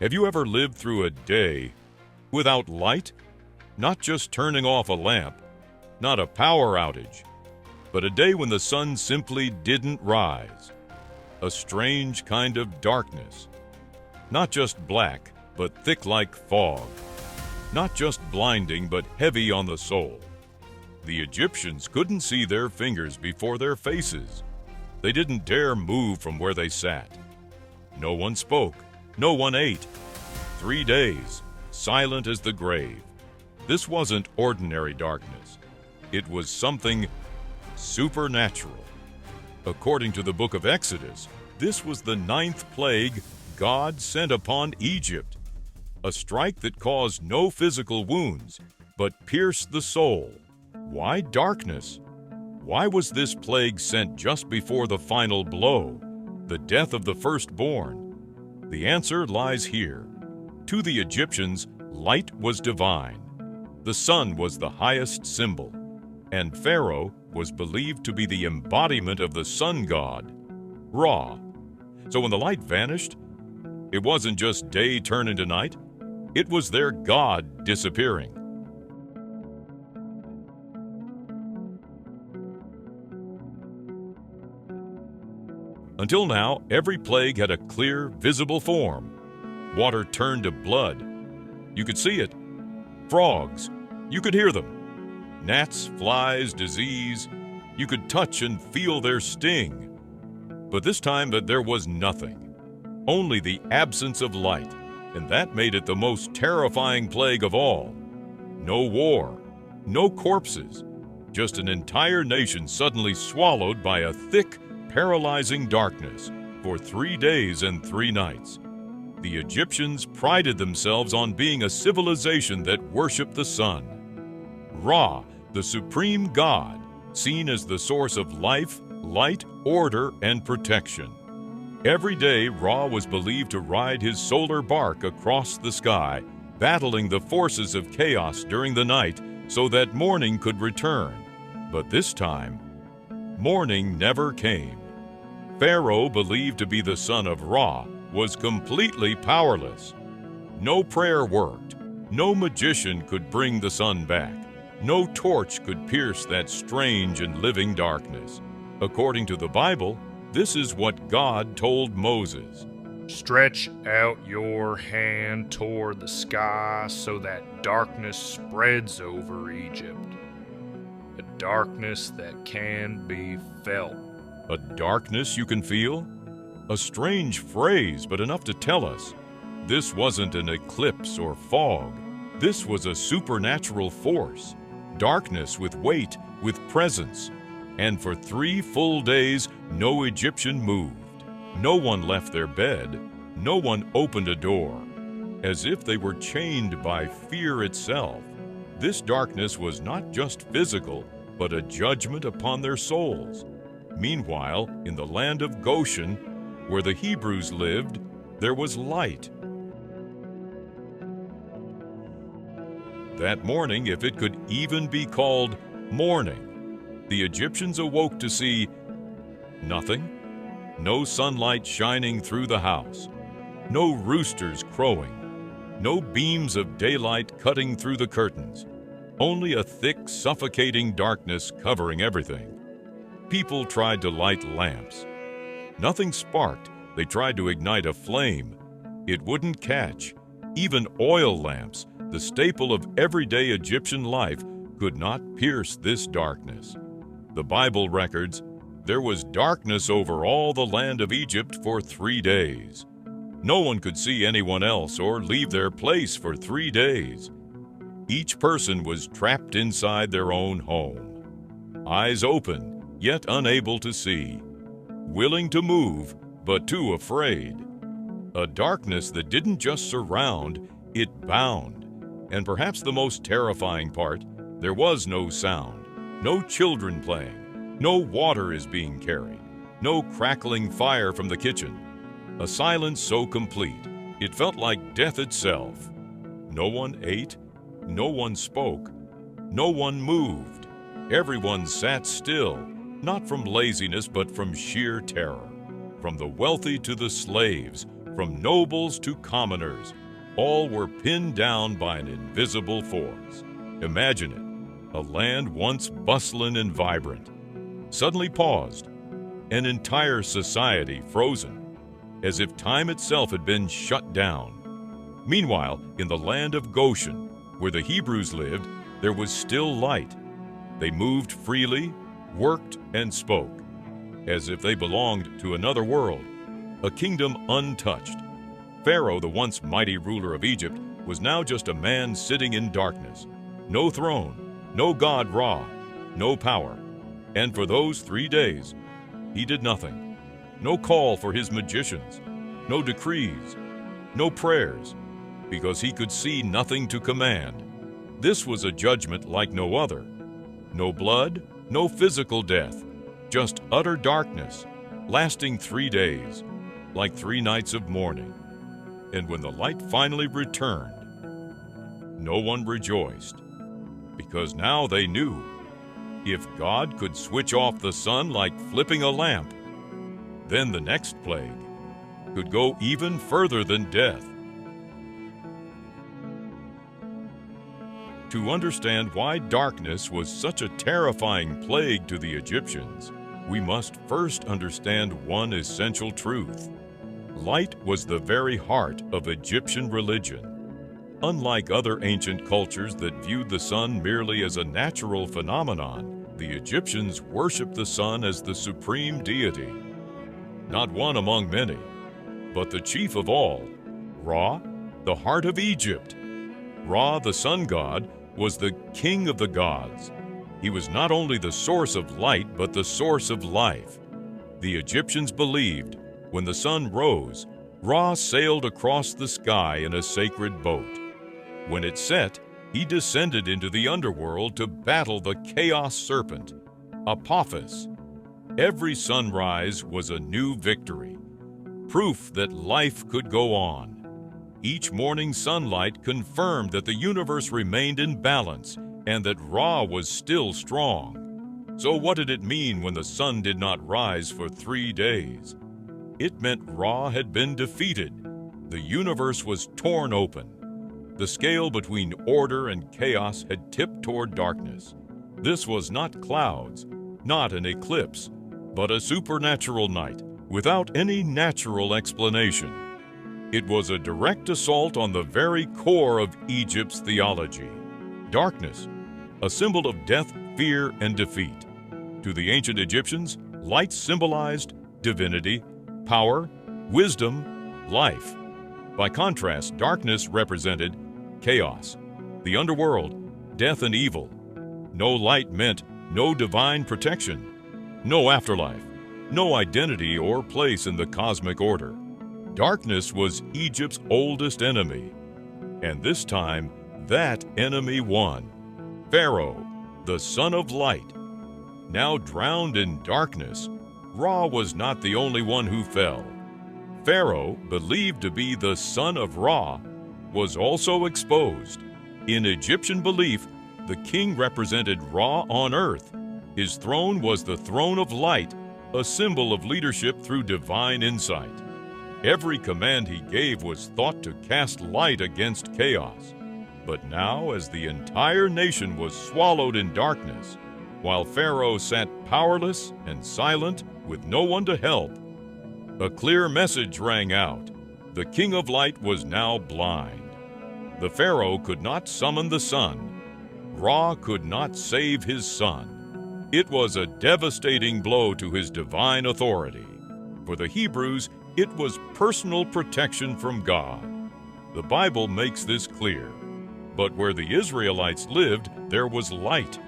Have you ever lived through a day without light? Not just turning off a lamp, not a power outage, but a day when the sun simply didn't rise. A strange kind of darkness. Not just black, but thick like fog. Not just blinding, but heavy on the soul. The Egyptians couldn't see their fingers before their faces. They didn't dare move from where they sat. No one spoke. No one ate. 3 days, silent as the grave. This wasn't ordinary darkness. It was something supernatural. According to the book of Exodus, this was the 9th plague God sent upon Egypt. A strike that caused no physical wounds, but pierced the soul. Why darkness? Why was this plague sent just before the final blow, the death of the firstborn? The answer lies here. To the Egyptians, light was divine. The sun was the highest symbol, and Pharaoh was believed to be the embodiment of the sun god, Ra. So when the light vanished, it wasn't just day turned into night, it was their god disappearing. Until now, every plague had a clear, visible form. Water turned to blood. You could see it. Frogs. You could hear them. Gnats, flies, disease. You could touch and feel their sting. But this time there was nothing. Only the absence of light, and that made it the most terrifying plague of all. No war. No corpses. Just an entire nation suddenly swallowed by a thick, paralyzing darkness for 3 days and 3 nights. The Egyptians prided themselves on being a civilization that worshiped the sun. Ra, the supreme god, seen as the source of life, light, order, and protection. Every day, Ra was believed to ride his solar bark across the sky, battling the forces of chaos during the night so that morning could return. But this time, morning never came. Pharaoh, believed to be the son of Ra, was completely powerless. No prayer worked. No magician could bring the sun back. No torch could pierce that strange and living darkness. According to the Bible, this is what God told Moses. Stretch out your hand toward the sky so that darkness spreads over Egypt. A darkness that can be felt. A darkness you can feel? A strange phrase, but enough to tell us. This wasn't an eclipse or fog. This was a supernatural force. Darkness with weight, with presence. And for 3 full days, no Egyptian moved. No one left their bed. No one opened a door. As if they were chained by fear itself. This darkness was not just physical, but a judgment upon their souls. Meanwhile, in the land of Goshen, where the Hebrews lived, there was light. That morning, if it could even be called morning, the Egyptians awoke to see nothing. No sunlight shining through the house. No roosters crowing. No beams of daylight cutting through the curtains. Only a thick, suffocating darkness covering everything. People tried to light lamps. Nothing sparked. They tried to ignite a flame. It wouldn't catch. Even oil lamps, the staple of everyday Egyptian life, could not pierce this darkness. The Bible records, there was darkness over all the land of Egypt for 3 days. No one could see anyone else or leave their place for 3 days. Each person was trapped inside their own home. Eyes open, yet unable to see. Willing to move, but too afraid. A darkness that didn't just surround, it bound. And perhaps the most terrifying part, there was no sound, no children playing, no water is being carried, no crackling fire from the kitchen. A silence so complete, it felt like death itself. No one ate, no one spoke, no one moved. Everyone sat still, not from laziness but from sheer terror. From the wealthy to the slaves, from nobles to commoners, all were pinned down by an invisible force. Imagine it, a land once bustling and vibrant, suddenly paused, an entire society frozen, as if time itself had been shut down. Meanwhile, in the land of Goshen, where the Hebrews lived, there was still light. They moved freely, worked, and spoke, as if they belonged to another world, a kingdom untouched. Pharaoh, the once mighty ruler of Egypt, was now just a man sitting in darkness. No throne, no god Ra, no power. And for those 3 days, he did nothing. No call for his magicians, no decrees, no prayers, because he could see nothing to command. This was a judgment like no other. No blood, no physical death, just utter darkness, lasting 3 days, like 3 nights of mourning. And when the light finally returned, no one rejoiced, because now they knew if God could switch off the sun like flipping a lamp, then the next plague could go even further than death. To understand why darkness was such a terrifying plague to the Egyptians, we must first understand one essential truth. Light was the very heart of Egyptian religion. Unlike other ancient cultures that viewed the sun merely as a natural phenomenon, the Egyptians worshiped the sun as the supreme deity. Not one among many, but the chief of all, Ra, the heart of Egypt. Ra, the sun god, was the king of the gods. He was not only the source of light, but the source of life. The Egyptians believed when the sun rose, Ra sailed across the sky in a sacred boat. When it set, he descended into the underworld to battle the chaos serpent, Apophis. Every sunrise was a new victory, proof that life could go on. Each morning sunlight confirmed that the universe remained in balance and that Ra was still strong. So what did it mean when the sun did not rise for 3 days? It meant Ra had been defeated. The universe was torn open. The scale between order and chaos had tipped toward darkness. This was not clouds, not an eclipse, but a supernatural night without any natural explanation. It was a direct assault on the very core of Egypt's theology. Darkness, a symbol of death, fear, and defeat. To the ancient Egyptians, light symbolized divinity, power, wisdom, life. By contrast, darkness represented chaos, the underworld, death and evil. No light meant no divine protection, no afterlife, no identity or place in the cosmic order. Darkness was Egypt's oldest enemy, and this time that enemy won. Pharaoh, the son of light. Now drowned in darkness, Ra was not the only one who fell. Pharaoh, believed to be the son of Ra, was also exposed. In Egyptian belief, the king represented Ra on earth. His throne was the throne of light, a symbol of leadership through divine insight. Every command he gave was thought to cast light against chaos. But now, as the entire nation was swallowed in darkness, while Pharaoh sat powerless and silent with no one to help, a clear message rang out. The King of Light was now blind. The Pharaoh could not summon the sun. Ra could not save his son. It was a devastating blow to his divine authority. For the Hebrews, it was personal protection from God. The Bible makes this clear. But where the Israelites lived, there was light.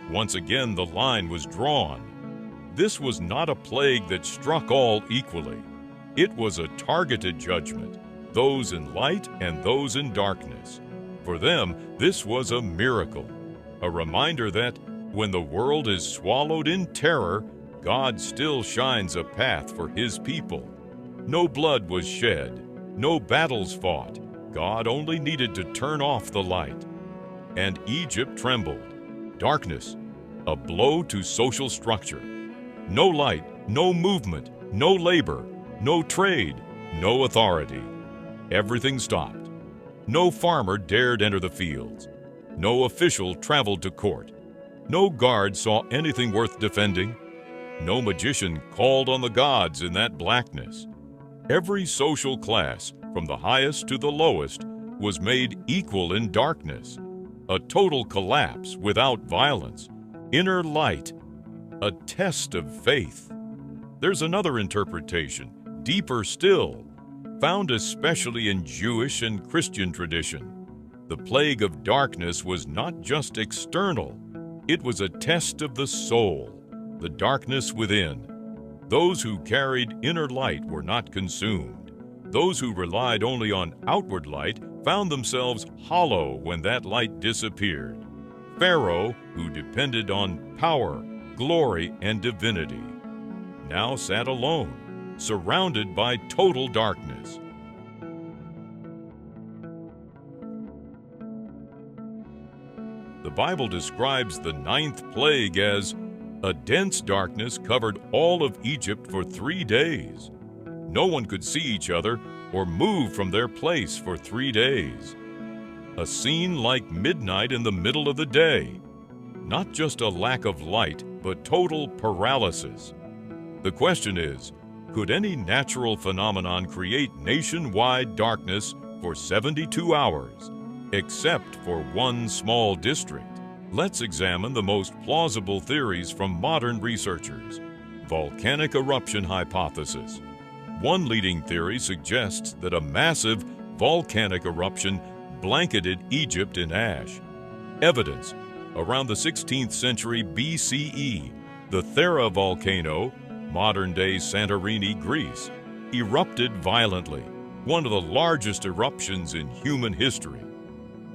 Once again, the line was drawn. This was not a plague that struck all equally. It was a targeted judgment, those in light and those in darkness. For them, this was a miracle, a reminder that when the world is swallowed in terror, God still shines a path for His people. No blood was shed, no battles fought. God only needed to turn off the light. And Egypt trembled. Darkness, a blow to social structure. No light, no movement, no labor, no trade, No authority. Everything stopped. No farmer dared enter the fields. No official traveled to court. No guard saw anything worth defending. No magician called on the gods in that blackness. Every social class, from the highest to the lowest, was made equal in darkness. A total collapse without violence. Inner light. A test of faith. There's another interpretation, deeper still, found especially in Jewish and Christian tradition. The plague of darkness was not just external. It was a test of the soul, the darkness within. Those who carried inner light were not consumed. Those who relied only on outward light found themselves hollow when that light disappeared. Pharaoh, who depended on power, glory, and divinity, now sat alone, surrounded by total darkness. The Bible describes the 9th plague as a dense darkness covered all of Egypt for 3 days. No one could see each other or move from their place for 3 days. A scene like midnight in the middle of the day. Not just a lack of light, but total paralysis. The question is, could any natural phenomenon create nationwide darkness for 72 hours, except for one small district? Let's examine the most plausible theories from modern researchers. Volcanic eruption hypothesis. One leading theory suggests that a massive volcanic eruption blanketed Egypt in ash. Evidence: around the 16th century BCE, the Thera volcano, modern-day Santorini, Greece, erupted violently, one of the largest eruptions in human history.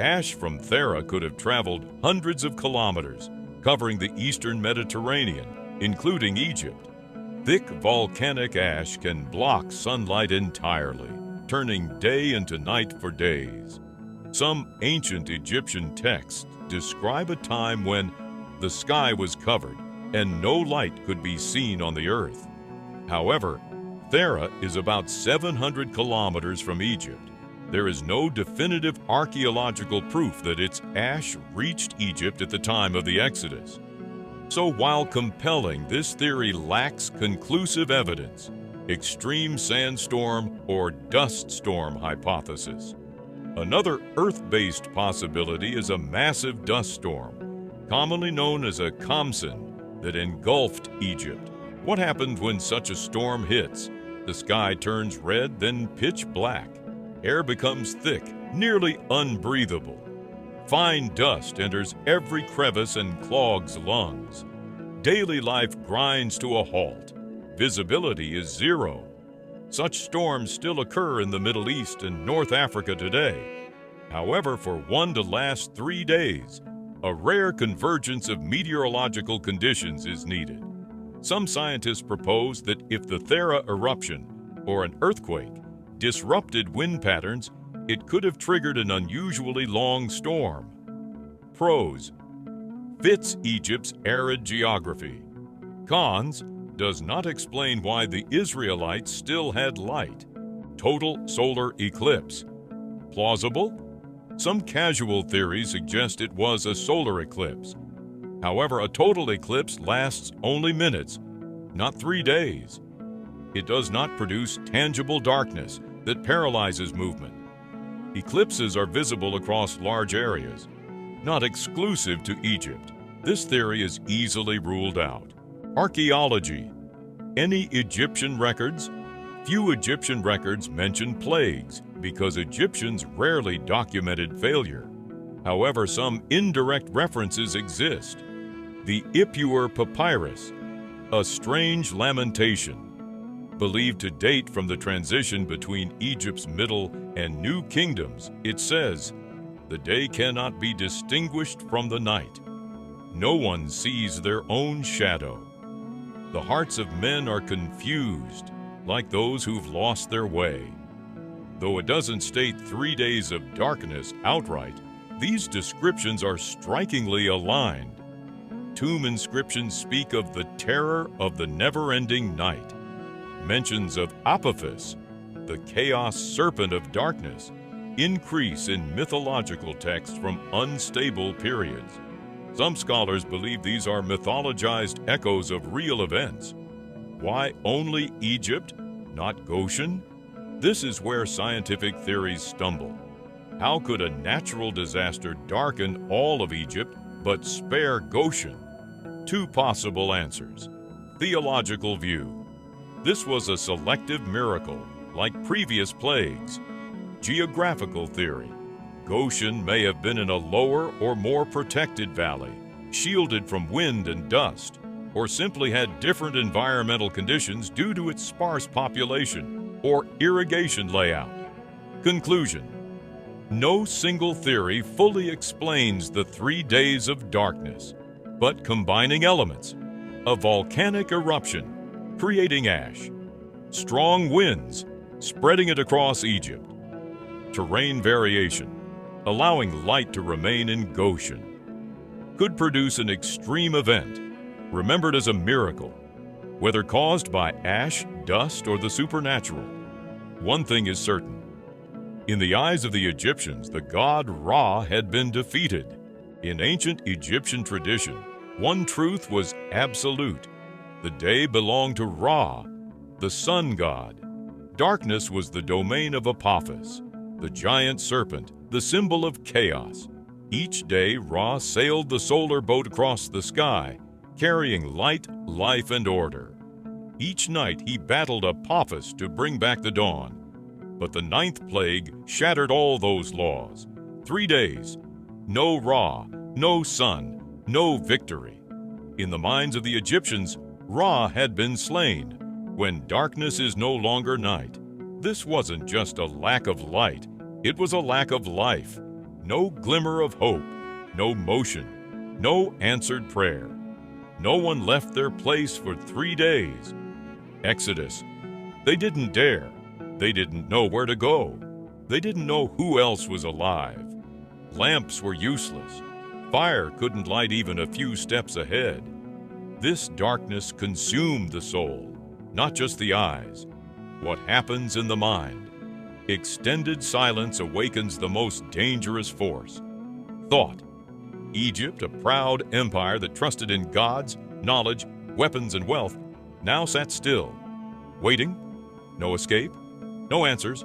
Ash from Thera could have traveled hundreds of kilometers, covering the eastern Mediterranean, including Egypt. Thick volcanic ash can block sunlight entirely, turning day into night for days. Some ancient Egyptian texts describe a time when the sky was covered and no light could be seen on the earth. However, Thera is about 700 kilometers from Egypt. There is no definitive archaeological proof that its ash reached Egypt at the time of the Exodus. So while compelling, this theory lacks conclusive evidence. Extreme sandstorm or dust storm hypothesis. Another Earth-based possibility is a massive dust storm, commonly known as a Khamsin, that engulfed Egypt. What happens when such a storm hits? The sky turns red, then pitch black. Air becomes thick, nearly unbreathable. Fine dust enters every crevice and clogs lungs. Daily life grinds to a halt. Visibility is zero. Such storms still occur in the Middle East and North Africa today. However, for one to last 3 days, a rare convergence of meteorological conditions is needed. Some scientists propose that if the Thera eruption, or an earthquake, disrupted wind patterns, it could have triggered an unusually long storm. Pros: fits Egypt's arid geography. Cons: does not explain why the Israelites still had light. Total solar eclipse. Plausible? Some casual theories suggest it was a solar eclipse. However, a total eclipse lasts only minutes, not 3 days. It does not produce tangible darkness that paralyzes movement. Eclipses are visible across large areas, not exclusive to Egypt. This theory is easily ruled out. Archaeology. Any Egyptian records? Few Egyptian records mention plagues because Egyptians rarely documented failure. However, some indirect references exist. The Ipuwer Papyrus, a strange lamentation. Believed to date from the transition between Egypt's Middle and New Kingdoms, it says, "The day cannot be distinguished from the night. No one sees their own shadow. The hearts of men are confused, like those who've lost their way." Though it doesn't state 3 days of darkness outright, these descriptions are strikingly aligned. Tomb inscriptions speak of the terror of the never-ending night. Mentions of Apophis, the chaos serpent of darkness, increase in mythological texts from unstable periods. Some scholars believe these are mythologized echoes of real events. Why only Egypt, not Goshen? This is where scientific theories stumble. How could a natural disaster darken all of Egypt but spare Goshen? Two possible answers. Theological view. This was a selective miracle, like previous plagues. Geographical theory. Goshen may have been in a lower or more protected valley, shielded from wind and dust, or simply had different environmental conditions due to its sparse population or irrigation layout. Conclusion. No single theory fully explains the 3 days of darkness, but combining elements, a volcanic eruption, creating ash, strong winds, spreading it across Egypt, terrain variation, allowing light to remain in Goshen, could produce an extreme event, remembered as a miracle, whether caused by ash, dust, or the supernatural. One thing is certain. In the eyes of the Egyptians, the god Ra had been defeated. In ancient Egyptian tradition, one truth was absolute. The day belonged to Ra, the sun god. Darkness was the domain of Apophis, the giant serpent, the symbol of chaos. Each day, Ra sailed the solar boat across the sky, carrying light, life, and order. Each night, he battled Apophis to bring back the dawn. But the 9th plague shattered all those laws. 3 days, no Ra, no sun, no victory. In the minds of the Egyptians, Ra had been slain. When darkness is no longer night, this wasn't just a lack of light, it was a lack of life. No glimmer of hope, no motion, no answered prayer. No one left their place for 3 days. Exodus. They didn't dare. They didn't know where to go. They didn't know who else was alive. Lamps were useless. Fire couldn't light even a few steps ahead. This darkness consumed the soul, not just the eyes. What happens in the mind? Extended silence awakens the most dangerous force. Thought. Egypt, a proud empire that trusted in gods, knowledge, weapons, and wealth, now sat still, waiting. No escape, no answers,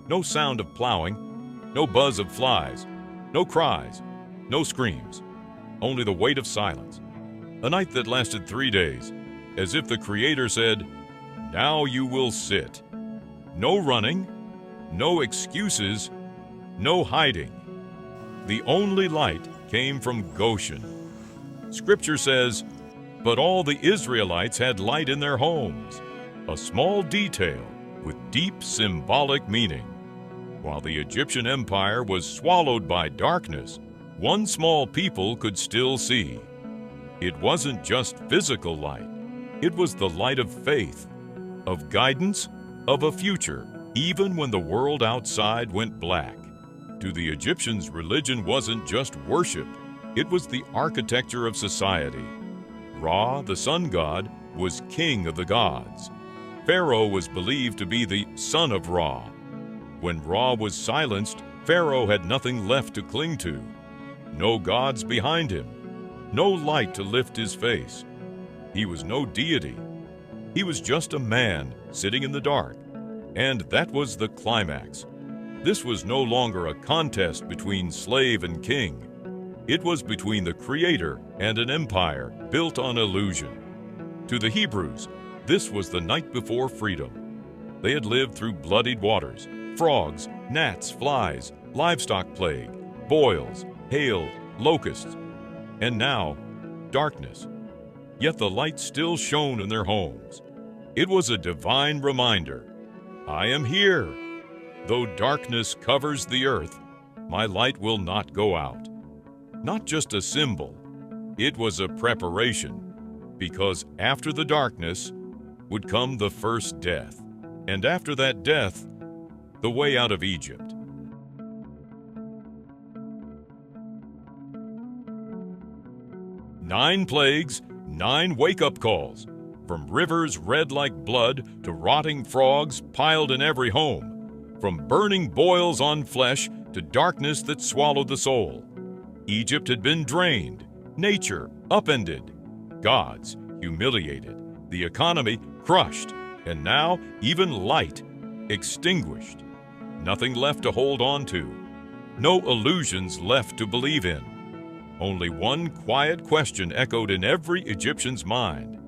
no sound of plowing, no buzz of flies, no cries, no screams, only the weight of silence. A night that lasted 3 days, as if the Creator said, "Now you will sit." No running, no excuses, no hiding. The only light came from Goshen. Scripture says, "But all the Israelites had light in their homes," a small detail with deep symbolic meaning. While the Egyptian empire was swallowed by darkness, one small people could still see. It wasn't just physical light. It was the light of faith, of guidance, of a future, even when the world outside went black. To the Egyptians, religion wasn't just worship. It was the architecture of society. Ra, the sun god, was king of the gods. Pharaoh was believed to be the son of Ra. When Ra was silenced, Pharaoh had nothing left to cling to. No gods behind him. No light to lift his face. He was no deity. He was just a man sitting in the dark. And that was the climax. This was no longer a contest between slave and king. It was between the Creator and an empire built on illusion. To the Hebrews, this was the night before freedom. They had lived through bloodied waters, frogs, gnats, flies, livestock plague, boils, hail, locusts, and now darkness. Yet the light still shone in their homes. It was a divine reminder. I am here. Though darkness covers the earth, my light will not go out. Not just a symbol, it was a preparation, because after the darkness would come the first death, and after that death, the way out of Egypt. Nine plagues, 9 wake-up calls. from rivers red like blood to rotting frogs piled in every home, from burning boils on flesh to darkness that swallowed the soul. Egypt had been drained, nature upended, gods humiliated, the economy crushed, and now even light extinguished. Nothing left to hold on to, no illusions left to believe in. Only one quiet question echoed in every Egyptian's mind.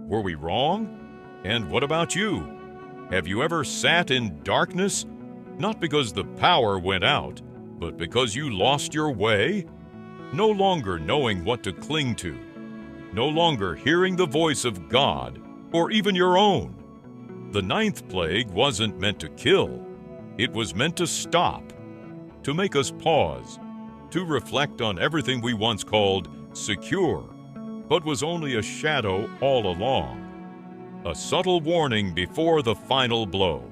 Were we wrong? And what about you? Have you ever sat in darkness? Not because the power went out, but because you lost your way? No longer knowing what to cling to, no longer hearing the voice of God or even your own. The ninth plague wasn't meant to kill. It was meant to stop, to make us pause, to reflect on everything we once called secure, but was only a shadow all along, a subtle warning before the final blow.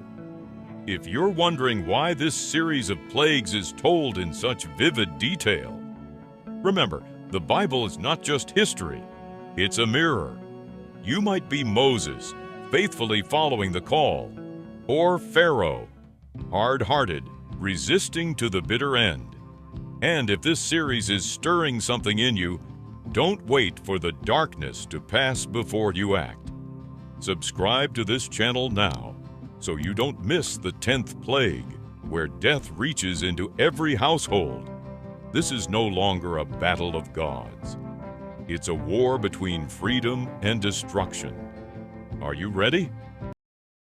If you're wondering why this series of plagues is told in such vivid detail, remember, the Bible is not just history, it's a mirror. You might be Moses, faithfully following the call, or Pharaoh, hard-hearted, resisting to the bitter end. And if this series is stirring something in you, don't wait for the darkness to pass before you act. Subscribe to this channel now so you don't miss the 10th plague, where death reaches into every household. This is no longer a battle of gods. It's a war between freedom and destruction. Are you ready?